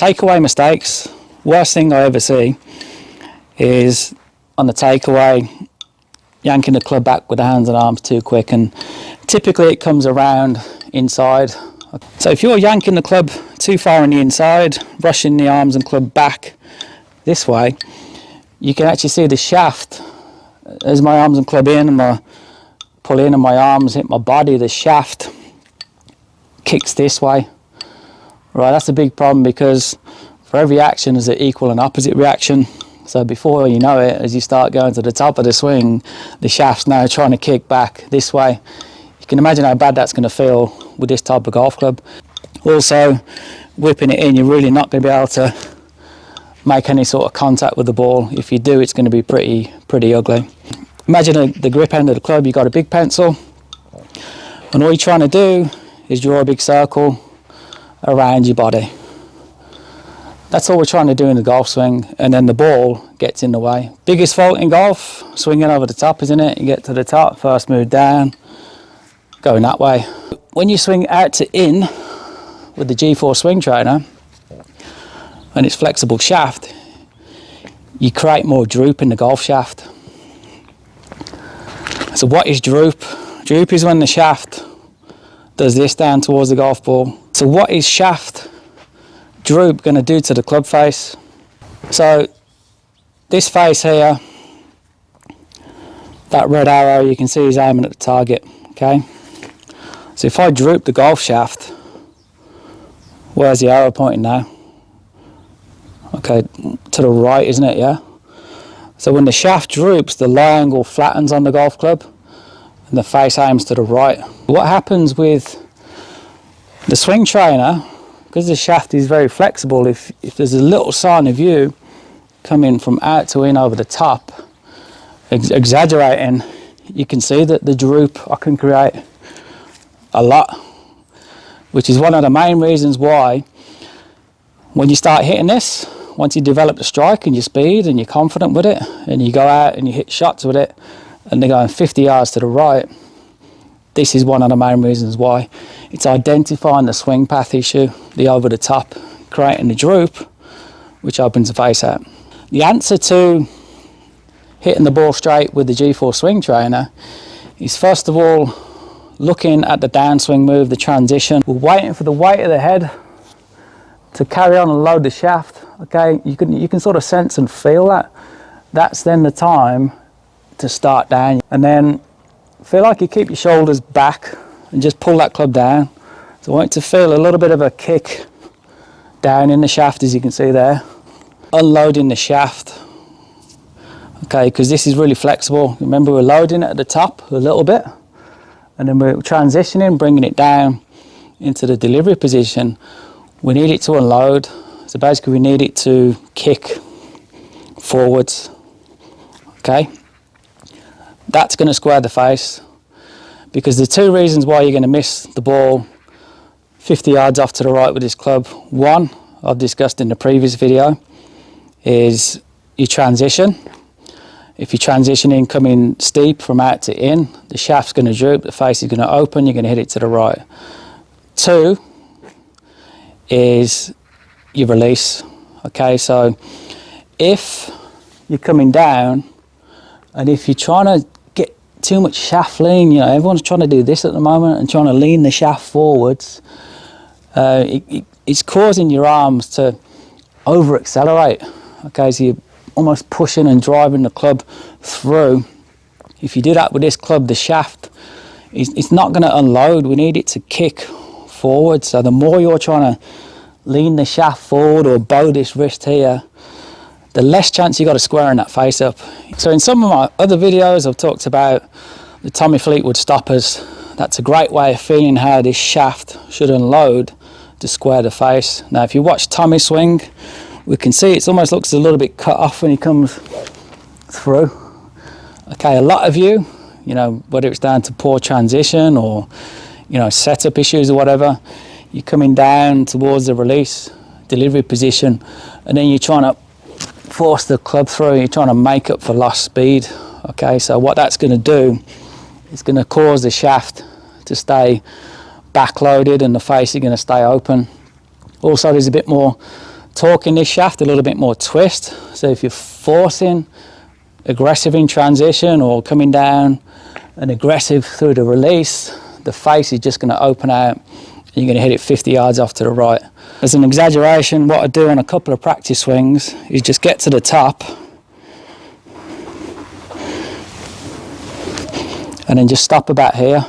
Takeaway mistakes, worst thing I ever see is on the takeaway, yanking the club back with the hands and arms too quick, and typically it comes around inside. So if you're yanking the club too far on the inside, rushing the arms and club back this way, you can actually see the shaft. As my arms and club in and my pull in and my arms hit my body, the shaft kicks this way. Right, that's a big problem, because for every action there's an equal and opposite reaction. So before you know it, as you start going to the top of the swing, the shaft's now trying to kick back this way. You can imagine how bad that's going to feel with this type of golf club. Also, whipping it in, you're really not going to be able to make any sort of contact with the ball. If you do, it's going to be pretty ugly. Imagine the grip end of the club, you've got a big pencil, and all you're trying to do is draw a big circle around your body. That's all we're trying to do in the golf swing, and then the ball gets in the way. Biggest fault in golf, swinging over the top, isn't it? You get to the top, first move down, going that way. When you swing out to in with the GForce Swing Trainer and its flexible shaft, you create more droop in the golf shaft. So what is droop? Droop is when the shaft does this down towards the golf ball. So what is shaft droop going to do to the club face? So this face here, that red arrow, you can see is aiming at the target, okay? So if I droop the golf shaft, where's the arrow pointing now? Okay, to the right, isn't it, yeah? So when the shaft droops, the lie angle flattens on the golf club and the face aims to the right. What happens with the swing trainer, because the shaft is very flexible, if there's a little sign of you coming from out to in over the top, exaggerating, you can see that the droop I can create a lot, which is one of the main reasons why when you start hitting this, once you develop the strike and your speed and you're confident with it, and you go out and you hit shots with it and they're going 50 yards to the right, this is one of the main reasons why. It's identifying the swing path issue, the over the top, creating the droop, which opens the face out. The answer to hitting the ball straight with the GForce Swing Trainer is, first of all, looking at the downswing move, the transition. We're waiting for the weight of the head to carry on and load the shaft. Okay, you can sort of sense and feel that. That's then the time to start down, and then feel like you keep your shoulders back and just pull that club down. So I want you to feel a little bit of a kick down in the shaft, as you can see there. Unloading the shaft, okay, because this is really flexible. Remember, we're loading it at the top a little bit, and then we're transitioning, bringing it down into the delivery position. We need it to unload. So basically we need it to kick forwards, okay? That's going to square the face, because the two reasons why you're going to miss the ball 50 yards off to the right with this club. One, I've discussed in the previous video, is your transition. If you're transitioning coming steep from out to in, the shaft's going to droop, the face is going to open, you're going to hit it to the right. Two is your release. Okay, so if you're coming down and if you're trying to get too much shaft lean, you know, everyone's trying to do this at the moment and trying to lean the shaft forwards, it's causing your arms to over accelerate. Okay, so you're almost pushing and driving the club through. If you do that with this club, the shaft it's not going to unload. We need it to kick forward. So the more you're trying to lean the shaft forward or bow this wrist here, the less chance you got of squaring that face up. So in some of my other videos I've talked about the Tommy Fleetwood stoppers. That's a great way of feeling how this shaft should unload to square the face. Now if you watch Tommy swing, we can see it almost looks a little bit cut off when he comes through. Okay, a lot of you know, whether it's down to poor transition or, you know, setup issues or whatever, you're coming down towards the release, delivery position, and then you're trying to force the club through, you're trying to make up for lost speed. Okay, so what that's going to do is going to cause the shaft to stay backloaded and the face is going to stay open. Also, there's a bit more torquing this shaft a little bit more twist. So if you're forcing aggressive in transition or coming down and aggressive through the release, the face is just going to open out and you're going to hit it 50 yards off to the right. As an exaggeration, what I do on a couple of practice swings is just get to the top and then just stop about here,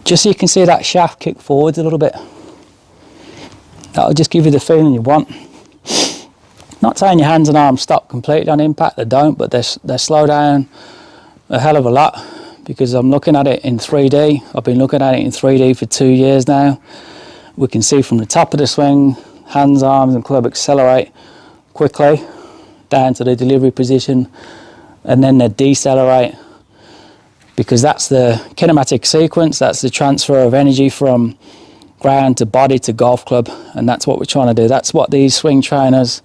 just so you can see that shaft kick forwards a little bit. That'll just give you the feeling you want. Not saying your hands and arms stop completely on impact, they don't, but they slow down a hell of a lot, because I'm looking at it in 3D. I've been looking at it in 3D for 2 years now. We can see from the top of the swing, hands, arms and club accelerate quickly down to the delivery position, and then they decelerate, because that's the kinematic sequence, that's the transfer of energy from ground to body to golf club, and that's what we're trying to do. That's what these swing trainers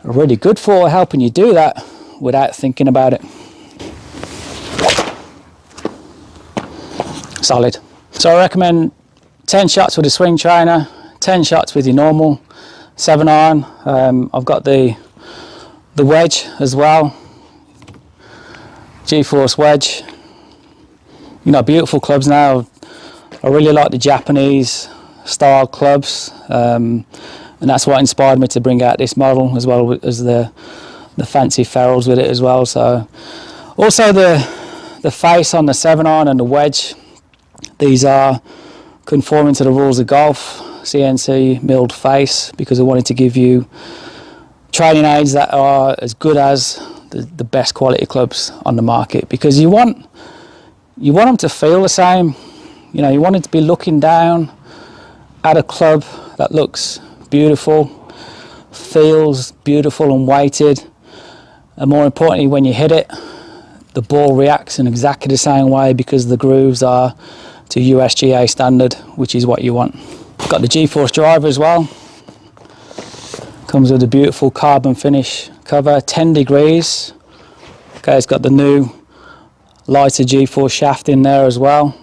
are really good for, helping you do that without thinking about it. Solid. So I recommend 10 shots with a swing trainer, 10 shots with your normal 7-iron. I've got the wedge as well, GForce wedge. You know, beautiful clubs now. I really like the Japanese style clubs, and that's what inspired me to bring out this model, as well as the fancy ferrules with it as well. So also the face on the 7-iron and the wedge, these are conforming to the rules of golf, CNC milled face, because I wanted to give you training aids that are as good as the best quality clubs on the market, because you want them to feel the same. You know, you want it to be looking down at a club that looks beautiful, feels beautiful and weighted, and more importantly, when you hit it, the ball reacts in exactly the same way, because the grooves are to USGA standard, which is what you want. Got the GForce driver as well. Comes with a beautiful carbon finish cover, 10 degrees. Okay, it's got the new lighter GForce shaft in there as well.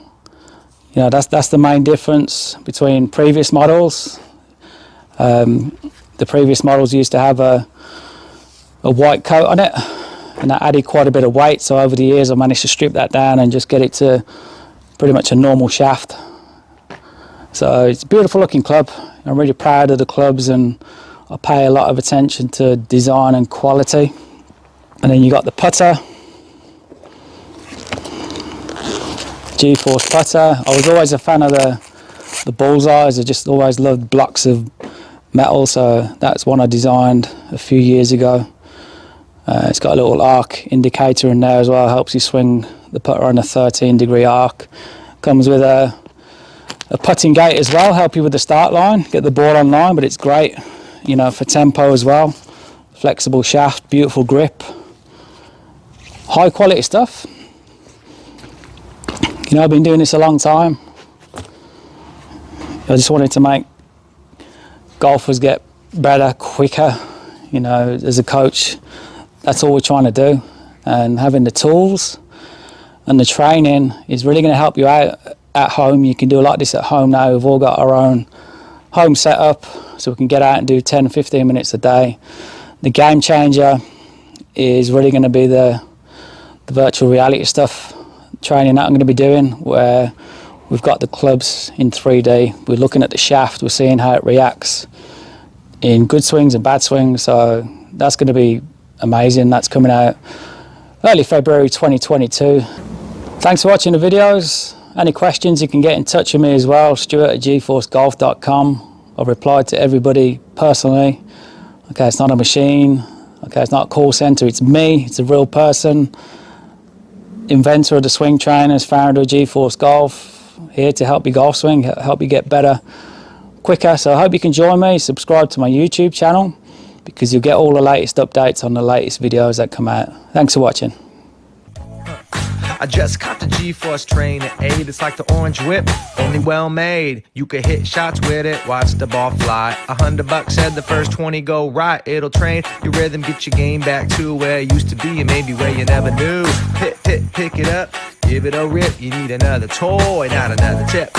You know, that's the main difference between previous models. The previous models used to have a white coat on it, and that added quite a bit of weight. So over the years, I managed to strip that down and just get it to pretty much a normal shaft. So it's a beautiful looking club. I'm really proud of the clubs, and I pay a lot of attention to design and quality. And then you got the putter, GForce putter. I was always a fan of the bullseyes. I just always loved blocks of metal, so that's one I designed a few years ago. It's got a little arc indicator in there as well, helps you swing the putter on a 13-degree arc. Comes with a putting gate as well, help you with the start line, get the ball on line, but it's great, you know, for tempo as well. Flexible shaft, beautiful grip, high quality stuff. You know, I've been doing this a long time. I just wanted to make golfers get better, quicker. You know, as a coach, that's all we're trying to do. And having the tools and the training is really going to help you out at home. You can do a lot of this at home now. We've all got our own home setup, so we can get out and do 10, 15 minutes a day. The game changer is really going to be the virtual reality stuff, training that I'm going to be doing, where we've got the clubs in 3D. We're looking at the shaft, we're seeing how it reacts in good swings and bad swings. So that's going to be amazing. That's coming out early February 2022. Thanks for watching the videos. Any questions, you can get in touch with me as well, Stuart at GForceGolf.com. I've replied to everybody personally. Okay, it's not a machine. Okay, it's not a call center, it's me, it's a real person. Inventor of the swing trainers, founder of GForce Golf, here to help you golf swing, help you get better quicker. So I hope you can join me, subscribe to my YouTube channel, because you'll get all the latest updates on the latest videos that come out. Thanks for watching. I just caught the GForce Trainer 8. It's like the orange whip, only well made. You can hit shots with it, watch the ball fly. $100 said the first 20 go right. It'll train your rhythm, get your game back to where it used to be, and maybe where you never knew. Pick it up, give it a rip. You need another toy, not another tip.